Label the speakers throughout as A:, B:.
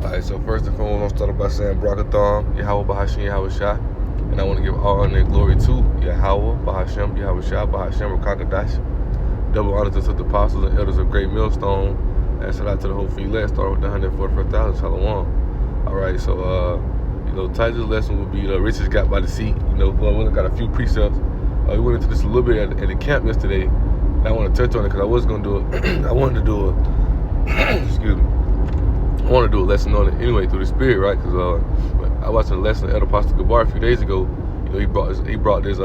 A: Alright, so first and foremost, I'm starting by saying Barakathon, Yahweh Bahashim, Yahweh Shah. And I want to give all honor and glory to Yahweh, Bahashim, Yahweh Shah, Bahashim, Rakakadash. Double honor to the apostles and elders of Great Millstone. And shout out to the whole free let, starting with the 144,000. Shalom. Alright, so, title of the lesson will be the riches got by the seat. We got a few precepts. We went into this a little bit at the camp yesterday. And I want to touch on it because I was going to do it. I wanted to do it. Excuse me. I want to do a lesson on it anyway through the spirit, right? Because I watched a lesson of Elder Apostle Gabar a few days ago. He brought this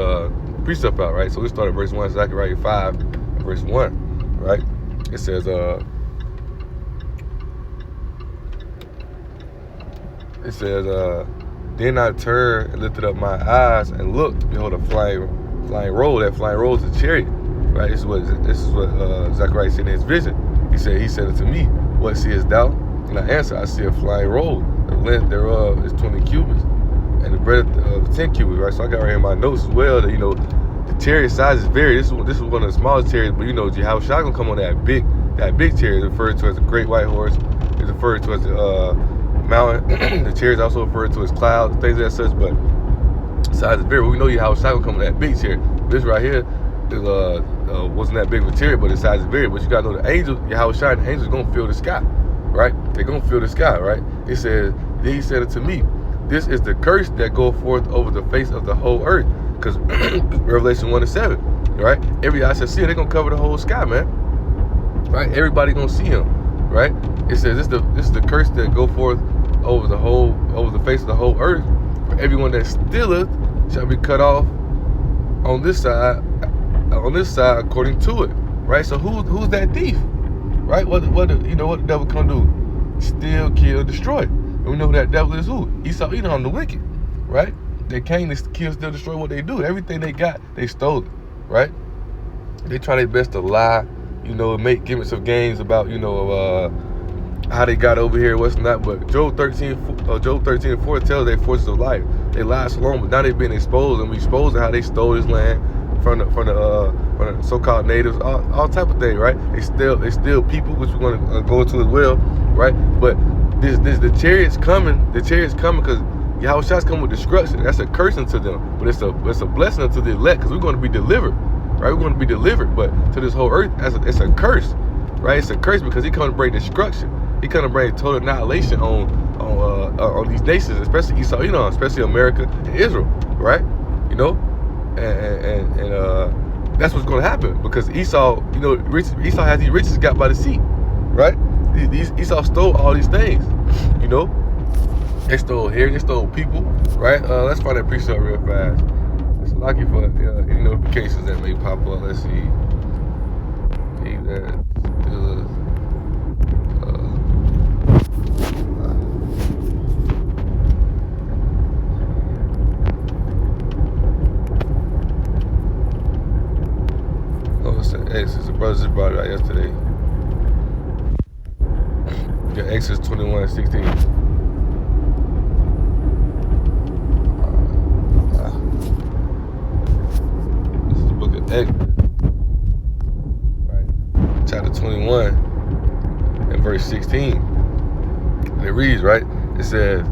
A: precept out, right? So we started verse 1, Zechariah 5, verse 1, right? It says, then I turned and lifted up my eyes and looked, behold, a flying roll. That flying roll is a chariot, right? This is what Zechariah said in his vision. He said unto me, what seest thou? And I answered, I see a flying roll. The length thereof is 20 cubits, and the breadth of 10 cubits, right? So I got right here in my notes as well that, the chariot size is varied. This is one of the smallest chariots, but Jehovah Shah gonna come on that big chariot. It's referred to as a great white horse. It's referred to as a mountain. The chariot is also referred to as clouds, things of that such, but size is varied. We know Jehovah Shah gonna come on that big chariot. This right here is wasn't that big of a chariot, but the size is varied. But you gotta know the angels, Jehovah Shah and the angels gonna fill the sky. Right? They're going to fill the sky, right? It says, then he said unto me, this is the curse that go forth over the face of the whole earth. Because Revelation 1-7, right? Every eye shall see him. They're going to cover the whole sky, man. Right? Everybody going to see him, right? It says, this is the curse that go forth over the face of the whole earth. For everyone that stealeth shall be cut off on this side according to it, right? So who's that thief? Right? What the devil come do? Steal, kill, destroy. And we know who that devil is who? Esau, Edom, the wicked. Right? They came to kill, steal, destroy. What they do? Everything they got, they stole it. Right? They try their best to lie, make gimmicks of games about, how they got over here, what's not. But Job 13:4 tells they forces of life. They lied so long, but now they've been exposed, and we exposing how they stole this land from the so-called natives, all type of things, right? They steal people, which we're going to go into as well, right? But the chariot's coming. The chariot's coming because Yahweh Shah's coming with destruction. That's a curse unto them, but it's a blessing unto the elect because we're going to be delivered, right? We're going to be delivered, but to this whole earth, it's a curse, right? It's a curse because he comes to bring destruction. He comes to bring total annihilation on these nations, especially Esau, especially America and Israel, right? And that's what's going to happen because Esau, Esau has these riches got by the sea, right? Esau stole all these things, They stole hair, they stole people, right? Let's find that precept real fast. It's lucky for any notifications that may pop up. Let's see. Exodus, the brothers just brought it out yesterday. Yeah, Exodus 21:16. This is the book of Exodus, right? Chapter 21 and verse 16. And it reads, right? It says,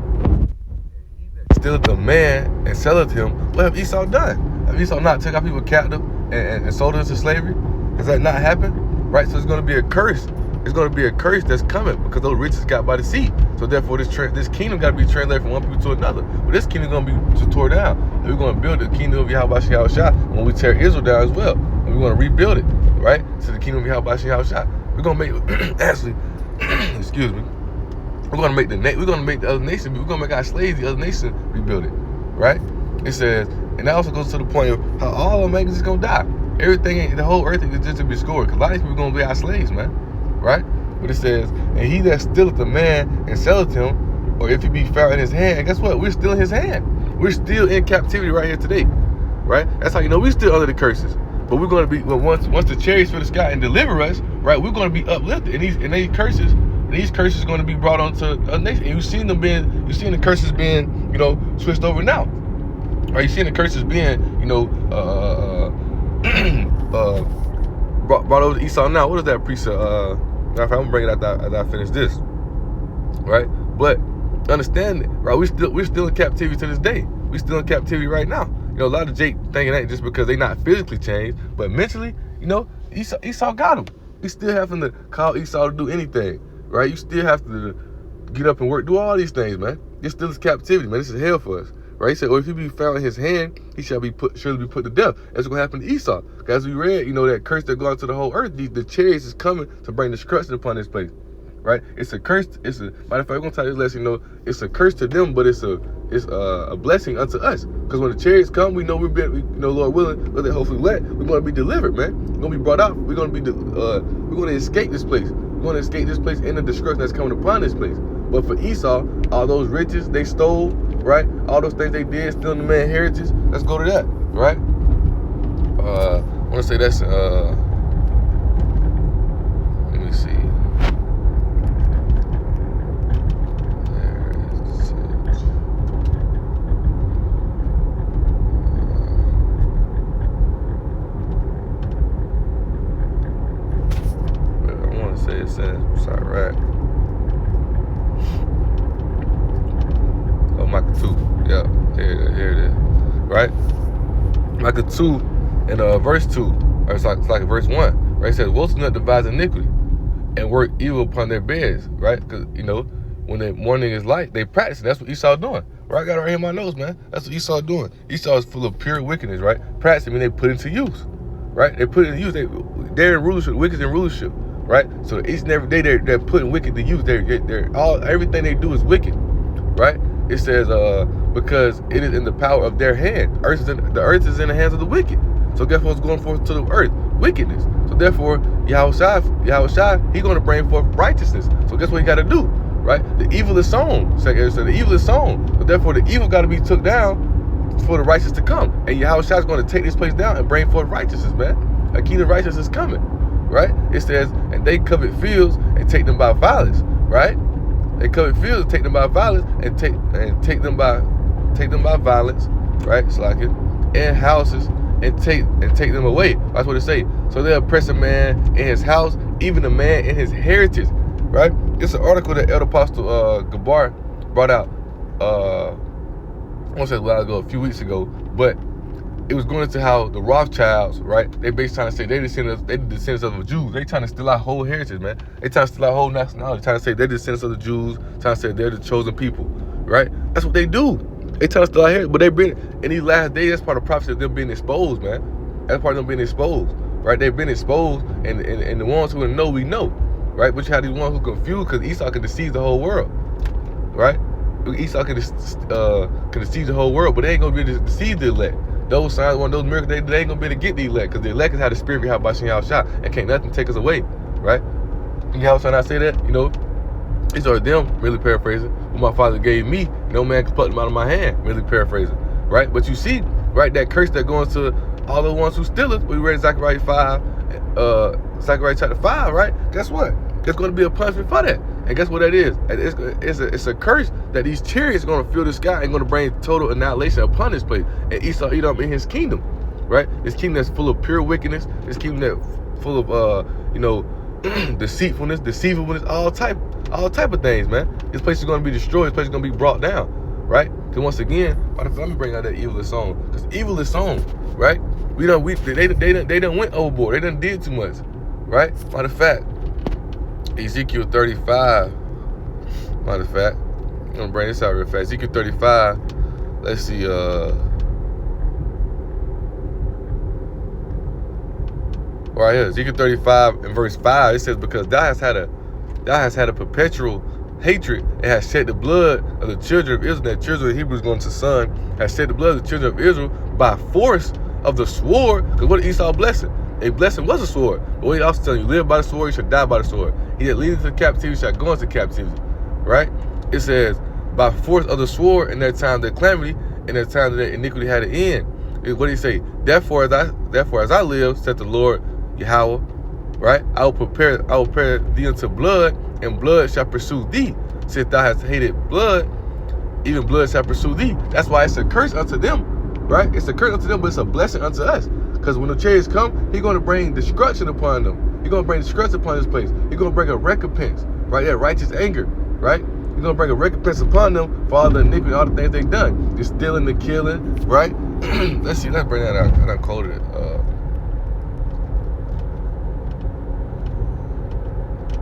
A: "Stealeth the man and selleth him. What have Esau done? Have Esau not took our people captive and sold us into slavery? Has that not happened?" Right? So it's going to be a curse. It's going to be a curse that's coming because those riches got by the sea. So therefore, this kingdom got to be translated from one people to another. But this kingdom is going to be torn down. And we're going to build the kingdom of Yahweh Shah when we tear Israel down as well. And we're going to rebuild it, right? So the kingdom of Yahweh Shah. We're going to make, actually, excuse me, we're going to make the other nation, we're going to make our slaves, the other nation, rebuild it, right? It says, and that also goes to the point of how all Americans is going to die. Everything, the whole earth is just to be scored. Because a lot of these people are going to be our slaves, man. Right? But it says, and he that stealeth the man and selleth him, or if he be found in his hand, guess what? We're still in his hand. We're still in captivity right here today. Right? That's how we're still under the curses. But we're going to be, once the chariots fill the sky and deliver us, right, we're going to be uplifted. And these curses are going to be brought onto a nation. And you've seen the curses being, switched over now. Right? You've seen the curses being, brought over to Esau now. What is that precept? I'm gonna bring it after I finish this, right? But understand it, right? We're still in captivity to this day. We still in captivity right now. You know, a lot of Jake thinking that just because they not physically changed, but mentally, you know, Esau got him. He's still having to call Esau to do anything, right? You still have to get up and work, do all these things, man. This still is captivity, man. This is hell for us, right? He said, "Or if he be found in his hand, he shall be surely be put to death." That's what happened to Esau. As we read, you know, that curse that going to the whole earth. The chariots is coming to bring destruction upon this place, right? It's a curse. Matter of fact, we're gonna tell this lesson. You know, it's a curse to them, but it's a blessing unto us. Because when the chariots come, we know Lord willing, hopefully we're gonna be delivered, man. We're gonna be brought out. We're gonna escape this place. We're gonna escape this place and the destruction that's coming upon this place. But for Esau, all those riches they stole, right? All those things they did, stealing the man's heritage. Let's go to that, right? I want to say that's let me see. I want to say it says Sirach. Oh, Micah 2. Yeah, here it is. Right? Micah 2 and verse 2. Or it's like verse 1. Right? It says, "Woe to them that devise iniquity and work evil upon their beds." Right? Because, you know, when the morning is light, they practice it. That's what Esau doing. Right? I got it right here in my notes, man. That's what Esau doing. Esau is full of pure wickedness, right? Practice, I mean, they put into use. Right? They put it into use. They're in rulership, wicked in rulership. Right? So each and every day they're putting wicked to use. Everything they do is wicked. Right? It says, because it is in the power of their hand. The earth is in the hands of the wicked. So guess what's going forth to the earth? Wickedness. So therefore, Yahushua, he's going to bring forth righteousness. So guess what he got to do? Right? The evil is sown. So the evil is sown. So therefore, the evil got to be took down for the righteous to come. And Yahushua is going to take this place down and bring forth righteousness, man. A kingdom of righteousness is coming. Right? It says, and they covet fields and take them by violence. Right? They covet fields and take them by violence and take them by violence, right? It's like it, and houses and take them away. That's what it say. So they oppress a man in his house, even a man in his heritage, right? It's an article that Elder Apostle Gabar brought out. I won't say a while ago, a few weeks ago, but it was going into how the Rothschilds, right? They basically trying to say they the descendants of the Jews. They trying to steal our whole heritage, man. They trying to steal our whole nationality. Trying to say they're the descendants of the Jews. Trying to say they're the chosen people, right? That's what they do. They trying to steal our heritage, but they been in these last days. That's part of the prophecy of them being exposed, man. That's part of them being exposed, right? They've been exposed, and the ones who know, we know, right? But you have these ones who confused because Esau can deceive the whole world, right? Esau can deceive the whole world, but they ain't gonna be able to deceive the elect. Those signs, one of those miracles, they ain't gonna be able to get the elect, because the elect is how the spirit be how by Yahushua, and can't nothing take us away, right? You know how I say that? You know, these are them, really paraphrasing, what my father gave me, no man can pluck them out of my hand, really paraphrasing, right? But you see, right, that curse that goes to all the ones who steal us. We read Zechariah 5, Zechariah chapter 5, right? Guess what? There's going to be a punishment for that. And guess what that is? It's a curse that these chariots are going to fill the sky and going to bring total annihilation upon this place. And Esau Edom in his kingdom, right? This kingdom that's full of pure wickedness. This kingdom that's full of, deceitfulness, deceivableness, all type of things, man. This place is going to be destroyed. This place is going to be brought down, right? Because once again, let me bring out that evil is sown. Because evil is sown, right? They done went overboard. They done did too much, right? Matter of fact, Ezekiel 35. Matter of fact, I'm gonna bring this out real fast. Ezekiel 35. Let's see. Right here, Ezekiel 35 and verse 5. It says, "Because thou hast had a perpetual hatred and has shed the blood of the children of Israel." That children of Hebrews going to son has shed the blood of the children of Israel by force of the sword. Because what did Esau blessing? A blessing was a sword. But what he also telling you, live by the sword, you shall die by the sword. He that leadeth into captivity shall go into captivity. Right? It says, by force of the sword in that time of their calamity, in that time that their iniquity had an end. What did he say? Therefore as I live, said the Lord Yahweh, right? I will prepare thee unto blood, and blood shall pursue thee. Since thou hast hated blood, even blood shall pursue thee. That's why it's a curse unto them, right? It's a curse unto them, but it's a blessing unto us. Because when the chariots come, he's going to bring destruction upon them. He's going to bring destruction upon this place. He's going to bring a recompense, right? That righteous anger, right? He's going to bring a recompense upon them for all the iniquity, all the things they've done. The stealing, the killing, right? Let's see. Let's bring that out. I quoted it.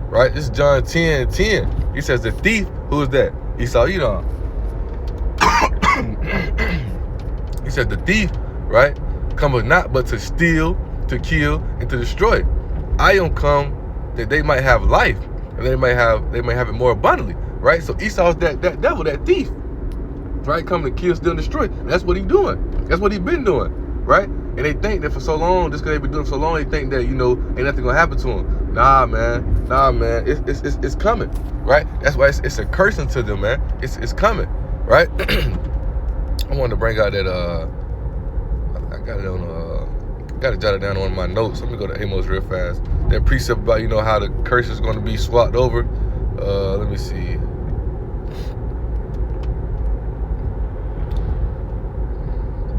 A: Right? This is John 10:10. He says, the thief, who is that? Esau Edom. He said, the thief, right, cometh not but to steal, to kill, and to destroy. I am come that they might have life, and they might have it more abundantly, right? So Esau's that devil, that thief, right? Coming to kill, steal, and destroy. And that's what he's doing. That's what he's been doing, right? And they think that for so long, just because they've been doing it for so long, they think that, you know, ain't nothing gonna happen to them. Nah, man. It's coming, right? That's why it's a curse unto them, man. It's coming, right? I wanted to bring out that I got it on got to jot it down on one of my notes. Let me go to Amos real fast. That precept about, you know, how the curse is going to be swapped over. Let me see.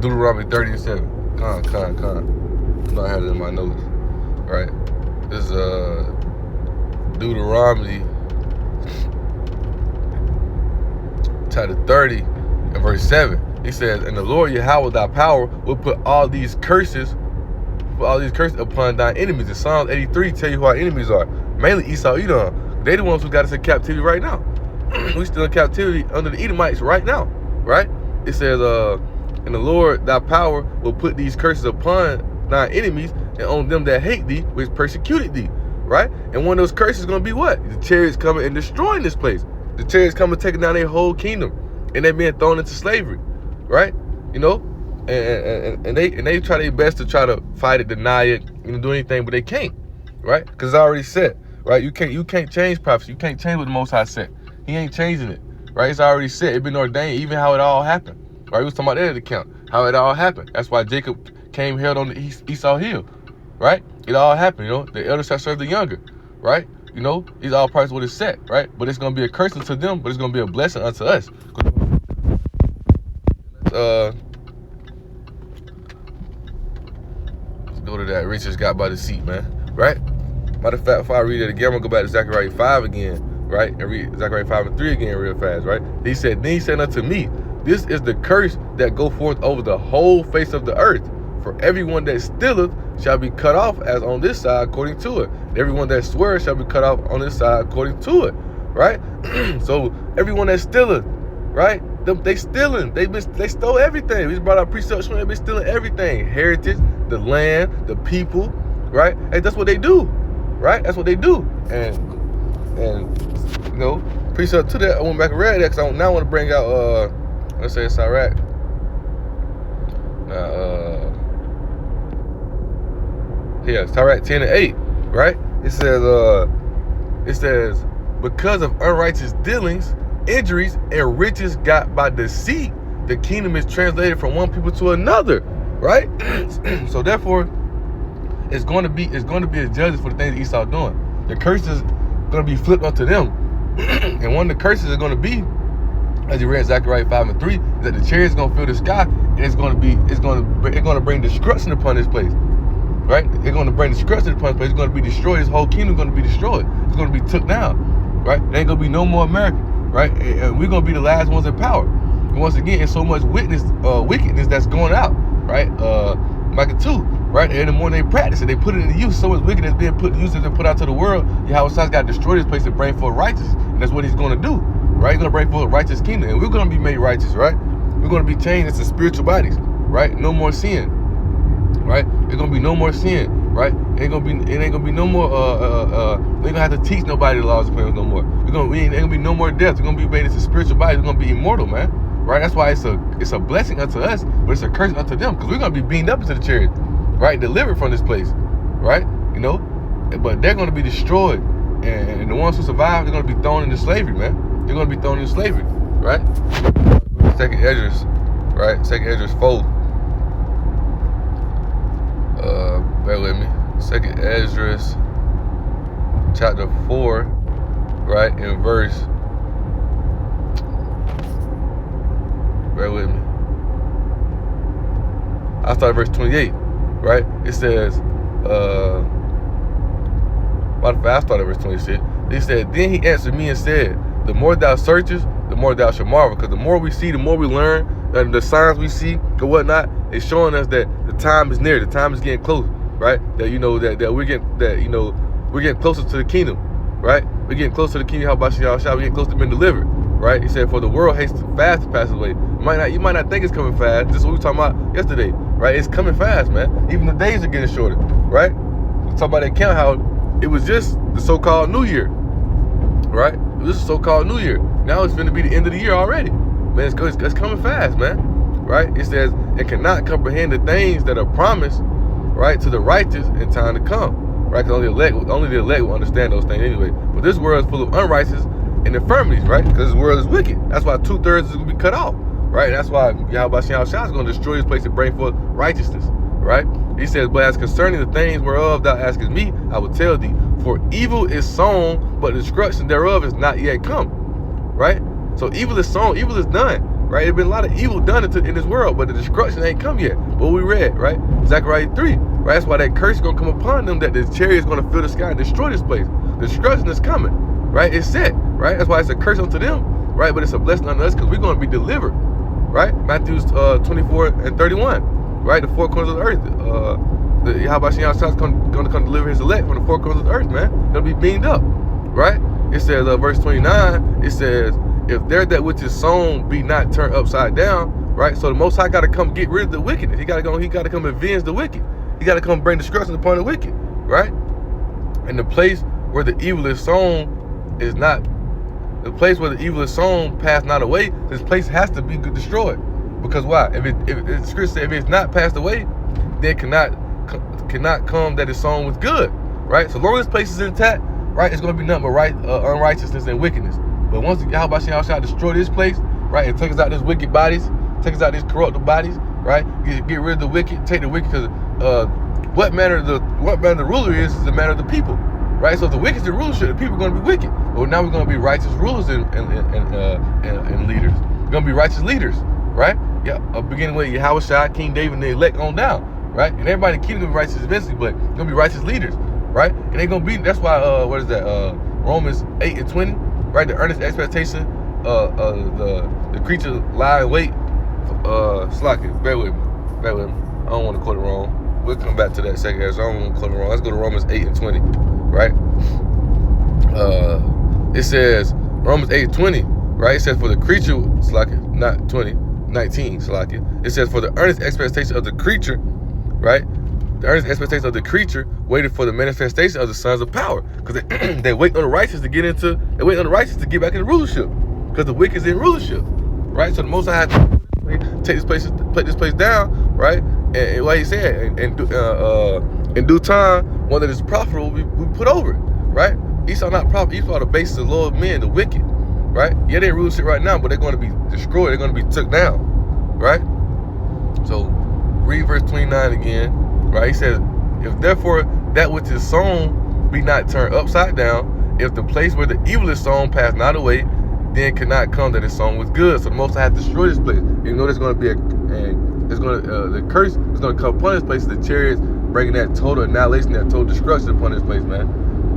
A: Deuteronomy 30:7. Con. I had it in my notes. Right. This is Deuteronomy chapter 30 and verse 7. He says, and the Lord Yahweh thy power will put all these curses upon thy enemies. In Psalms 83 tell you who our enemies are. Mainly Esau Edom. They the ones who got us in captivity right now. We still in captivity under the Edomites right now. Right? It says, and the Lord thy power will put these curses upon thy enemies and on them that hate thee, which persecuted thee. Right? And one of those curses is going to be what? The chariots coming and destroying this place. The chariots coming taking down their whole kingdom. And they're being thrown into slavery. Right? You know? And they try their best to try to fight it, deny it, you know, do anything, but they can't. Right? Because it's already set. Right? You can't change prophecy. You can't change what the Most High said. He ain't changing it. Right? It's already set. It's been ordained, even how it all happened. Right? We was talking about that at the account. How it all happened. That's why Jacob came held on the Esau hill. Right? It all happened, you know. The elder shall serve the younger. Right? You know, these all parts what is set, right? But it's gonna be a curse unto them, but it's gonna be a blessing unto us. Let's go to that riches got by deceit, man. Right? Matter of fact, if I read it again, I'm gonna go back to Zechariah 5 again, right? And read Zechariah 5:3 again real fast, right? Then he said unto me, this is the curse that go forth over the whole face of the earth. For everyone that stealeth shall be cut off as on this side according to it. And everyone that swears shall be cut off on this side according to it. Right? So everyone that stealeth, right? They stealing. They stole everything. We just brought out precepts showing they've been stealing everything. Heritage, the land, the people, right? Hey, that's what they do. Right? That's what they do. And you know, precept to that, I went back and read that because I now want to bring out let's say it's Iraq. Yeah, Sirach 10:8, right? It says, because of unrighteous dealings, injuries, and riches got by deceit, the kingdom is translated from one people to another, right? So therefore, it's going to be a judgment for the things that Esau doing. The curse is going to be flipped onto them, and one of the curses is going to be, as you read Zechariah 5:3, that the chariot is going to fill the sky, and it's going to bring destruction upon this place. Right? They're going to bring destruction upon this place. It's going to be destroyed. This whole kingdom is going to be destroyed. It's going to be took down. Right? There ain't going to be no more America. Right? And we're going to be the last ones in power. And once again, it's so much wickedness that's going out. Right? Micah 2. Right? And the more they practice it, they put it into use. So much wickedness being put to use and put out to the world. Yahweh Shai's got to destroy this place and bring forth righteousness. And that's what he's going to do. Right? He's going to bring forth a righteous kingdom. And we're going to be made righteous. Right? We're going to be changed into spiritual bodies. Right? No more sin. Right? There's gonna be no more sin, right? It ain't gonna be no more we ain't gonna have to teach nobody the laws of commandments no more. Ain't gonna be no more death. We're gonna be made into spiritual bodies. We're gonna be immortal, man. Right? That's why it's a blessing unto us, but it's a curse unto them, because we're gonna be beamed up into the chariot, right? Delivered from this place. Right? You know? But they're gonna be destroyed. And the ones who survive, they're gonna be thrown into slavery, man. They're gonna be thrown into slavery, right? Second Esdras, right? Second Esdras 4. Bear with me. Second Esdras chapter 4, right, in verse, bear with me, I start at verse 28, right? It says, I start at verse 26. He said, then he answered me and said, the more thou searchest, the more thou shalt marvel. Because the more we see, the more we learn, and the signs we see or whatnot, it's showing us that the time is near, the time is getting close, right? That that we're getting closer to the kingdom, right? We're getting closer to the kingdom. How about y'all? We're getting close to being delivered, right? He said, "For the world hastes fast to pass away." You might not think it's coming fast. This is what we were talking about yesterday, right? It's coming fast, man. Even the days are getting shorter, right? We talk about that count, how it was just the so-called New Year, right? It was the so-called New Year. Now it's going to be the end of the year already, man. It's coming fast, man, right? It says, "And cannot comprehend the things that are promised, right, to the righteous in time to come." Right? Because only the elect will understand those things anyway. But this world is full of unrighteous and infirmities, right? Because this world is wicked. That's why 2/3 is going to be cut off, right? That's why Yahweh Shah is going to destroy this place and bring forth righteousness, right? He says, "But as concerning the things whereof thou askest me, I will tell thee. For evil is sown, but the destruction thereof is not yet come." Right? So evil is sown, evil is done, right? There's been a lot of evil done in this world, but the destruction ain't come yet. What we read, right? Zechariah 3. Right? That's why that curse is going to come upon them, that the chariot is going to fill the sky and destroy this place. The destruction is coming, right? It's set, right? That's why it's a curse unto them, right? But it's a blessing unto us because we're going to be delivered, right? Matthew 24:31, right? The four corners of the earth. The Yahweh Shah is going to come deliver his elect from the four corners of the earth, man. They'll be beamed up, right? It says, verse 29, it says, "If there that which is sown be not turned upside down," right? So the Most High got to come get rid of the wickedness. He got to come avenge the wicked. He got to come bring destruction upon the wicked, right? And the place where the evil is sown is not, the place where the evil is sown pass not away. This place has to be destroyed. Because why? If the scripture says if it's not passed away, then cannot come that is sown with good, right? So long as this place is intact, right, it's going to be nothing but unrighteousness and wickedness. But once Yahweh shall destroy this place, right, and take us out these wicked bodies, take us out these corrupted bodies, right? Get rid of the wicked, take the wicked, because what manner the ruler is the manner of the people, right? So if the wicked is the rulership, the people are going to be wicked. Well, now we're going to be righteous rulers and leaders. We're going to be righteous leaders, right? Yeah, beginning with Yahweh Shai, King David, and the elect on down, right? And everybody in the kingdom going to be righteous eventually, but going to be righteous leaders, right? And they're going to be, that's why, Romans 8:20, right? The earnest expectation, the creature lie in wait, bear with me. I don't want to quote it wrong. We'll come back to that second, so I don't want to quote it wrong. Let's go to Romans 8:20, right? It says, Romans 8:20, right? It says, "For the creature," not 20, 19, it says, "For the earnest expectation of the creature," right? The earnest expectation of the creature waited for the manifestation of the sons of power. Because they wait on the righteous to get back into rulership. Because the wicked is in rulership, right? So the Most High had to put this place down, right? And like he said, in due time, one that is profitable will be put over it, right? Esau not profitable. Esau the basis of the Lord of men, the wicked, right? Yeah, they're in rulership right now, but they're going to be destroyed. They're going to be took down, right? So read verse 29 again, right? He says, "If therefore that which is sown be not turned upside down, if the place where the evil is sown pass not away, then cannot come that is sown with good." So the Most High has to destroy this place. You know, there's going to be the curse is going to come upon this place. The chariots bringing that total annihilation, that total destruction upon this place, man.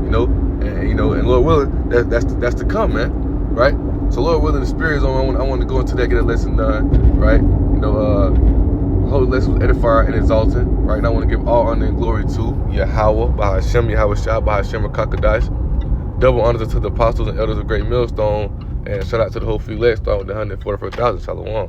A: And Lord willing, that's to come, man. Right? So Lord willing, the Spirit is on. I want to go into that, get a lesson done, right? The whole lesson was edifying and exalting, right? And I want to give all honor and glory to Yahweh, Bahashem, Yahweh Shah, Bahashem, Kakadash. Double honors to the apostles and elders of Great Millstone, and shout out to the whole few legs, starting with the 144,000. Shalom.